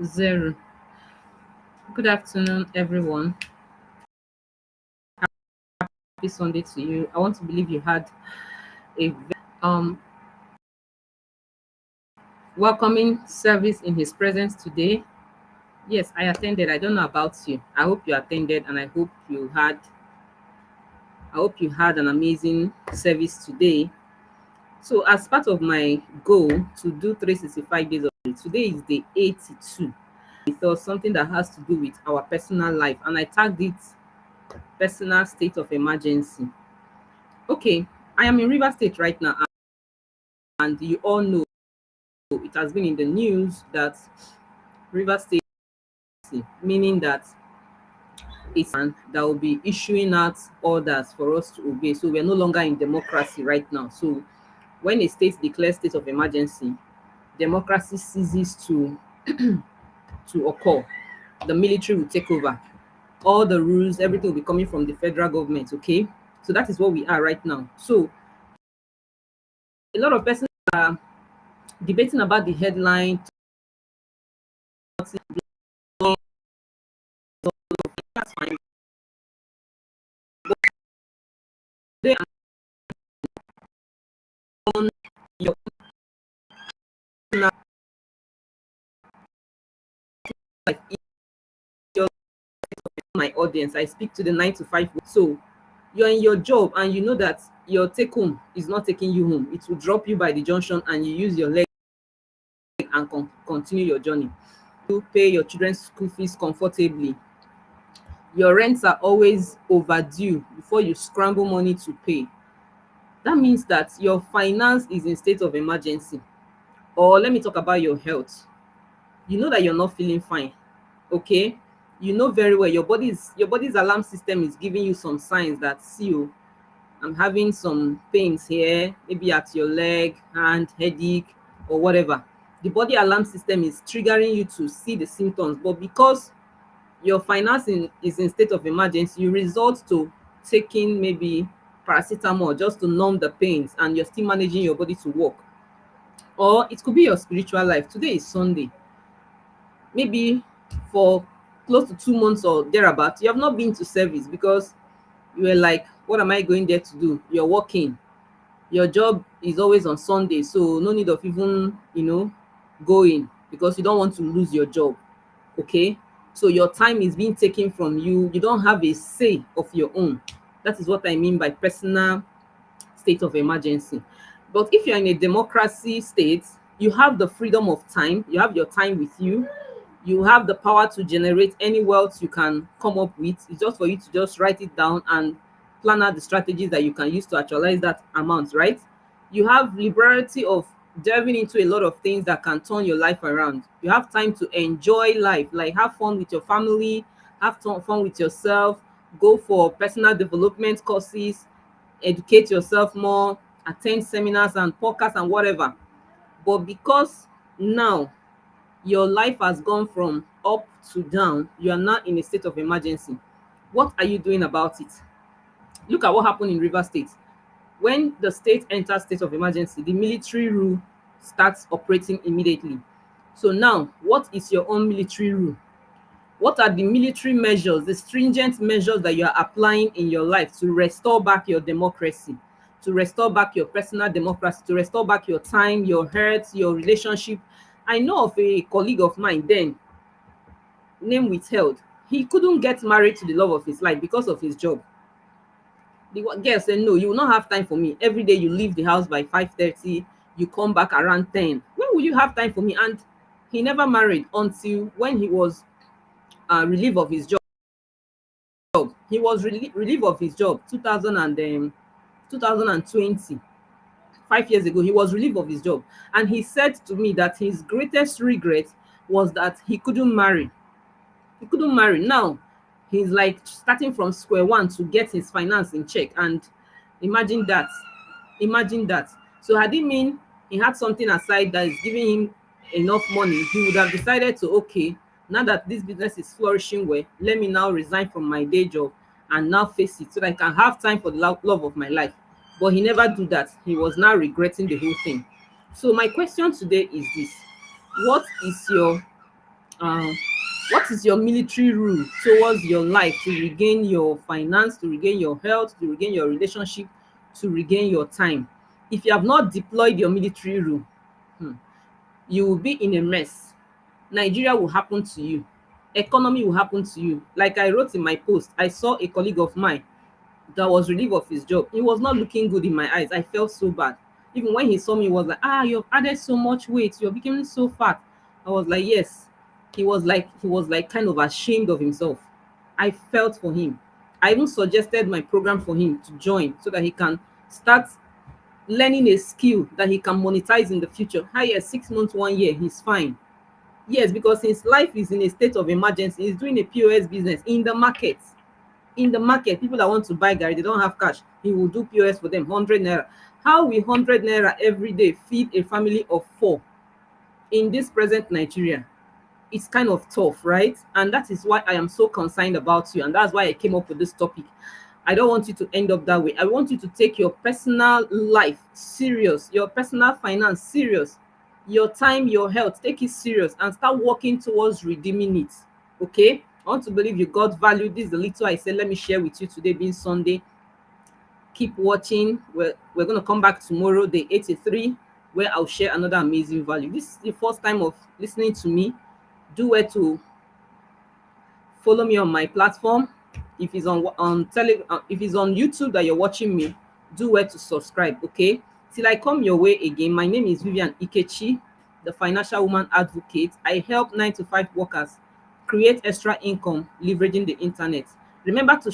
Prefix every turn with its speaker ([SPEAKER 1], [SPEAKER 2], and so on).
[SPEAKER 1] Zero. Good afternoon, everyone. Happy Sunday to you. I want to believe you had a welcoming service in His presence today. Yes, I attended. I don't know about you. I hope you attended, and I hope you had an amazing service today. So, as part of my goal to do 365 days of it, today is day 82. I thought something that has to do with our personal life, and I tagged it personal state of emergency. Okay, I am in River State right now, and you all know it has been in the news that River State, meaning that it's and that will be issuing out orders for us to obey. So we are no longer in democracy right now. So when a state declares state of emergency, democracy ceases to occur. The military will take over. All the rules, everything will be coming from the federal government. Okay, so that is what we are right now. So a lot of persons are debating about the headline. That's fine. They are on your personal life. Your my audience. I speak to the 9 to 5. So you're in your job and you know that your take home is not taking you home. It will drop you by the junction and you use your leg and continue your journey. You pay your children's school fees comfortably. Your rents are always overdue before you scramble money to pay. That means that your finance is in state of emergency. Or let me talk about your health. You know that you're not feeling fine. Okay, you know very well your body's alarm system is giving you some signs that, see oh, I'm having some pains here, maybe at your leg, hand, headache, or whatever. The body alarm system is triggering you to see the symptoms, but because your financing is in state of emergency, you resort to taking maybe paracetamol just to numb the pains, and you're still managing your body to work. Or it could be your spiritual life. Today is Sunday. Maybe for close to 2 months or thereabout, you have not been to service because you were like, what am I going there to do? You're working. Your job is always on Sunday, so no need of even, going, because you don't want to lose your job. Okay, so your time is being taken from you. You don't have a say of your own. That is what I mean by personal state of emergency. But if you're in a democracy state, you have the freedom of time. You have your time with you. You have the power to generate any wealth you can come up with. It's just for you to just write it down and plan out the strategies that you can use to actualize that amount, right? You have liberty of delving into a lot of things that can turn your life around. You have time to enjoy life, like have fun with your family, have fun with yourself, go for personal development courses, educate yourself more, attend seminars and podcasts and whatever. But because now your life has gone from up to down, you are now in a state of emergency. What are you doing about it? Look at what happened in River State. When the state enters state of emergency, the military rule starts operating immediately. So now, what is your own military rule? What are the military measures, the stringent measures that you are applying in your life to restore back your democracy, to restore back your personal democracy, to restore back your time, your health, your relationship? I know of a colleague of mine then, name withheld. He couldn't get married to the love of his life because of his job. The girl said, no, you will not have time for me. Every day you leave the house by 5:30, you come back around 10. When will you have time for me? And he never married until when he was relieved of his job. He was relieved of his job 2020. 5 years ago, he was relieved of his job. And he said to me that his greatest regret was that he couldn't marry. He couldn't marry. Now he's like starting from square one to get his finance in check. And imagine that. Imagine that. So had it mean he had something aside that is giving him enough money, he would have decided to, okay, now that this business is flourishing well, let me now resign from my day job and now face it so that I can have time for the love of my life. But he never do that. He was now regretting the whole thing. So my question today is this: what is your um what is your military rule towards your life to regain your finance, to regain your health, to regain your relationship, to regain your time? If you have not deployed your military rule, hmm, you will be in a mess. Nigeria will happen to you. Economy will happen to you. Like I wrote in my post, I saw a colleague of mine that was relieved of his job. He was not looking good in my eyes. I felt so bad. Even when he saw me, he was like, you've added so much weight. You're becoming so fat. I was like, yes. He was like kind of ashamed of himself. I felt for him. I even suggested my program for him to join so that he can start learning a skill that he can monetize in the future. Yes, 6 months, 1 year, he's fine. Yes, because his life is in a state of emergency. He's doing a POS business in the market. In the market, people that want to buy garri, they don't have cash. He will do POS for them, 100 naira. How will 100 naira every day feed a family of four in this present Nigeria? It's kind of tough, right? And that is why I am so concerned about you, and that's why I came up with this topic. I don't want you to end up that way. I want you to take your personal life serious, your personal finance serious, your time, your health, take it serious and start working towards redeeming it. Okay? I want to believe you got value. This is the little I said. Let me share with you today, being Sunday. Keep watching. We're going to come back tomorrow, day 83, where I'll share another amazing value. This is the first time of listening to me. Do well to follow me on my platform. If it's if it's on YouTube that you're watching me, do well to subscribe. Okay, till I come your way again. My name is Vivian Ikechi, the financial woman advocate. I help 9 to 5 workers create extra income leveraging the internet. Remember to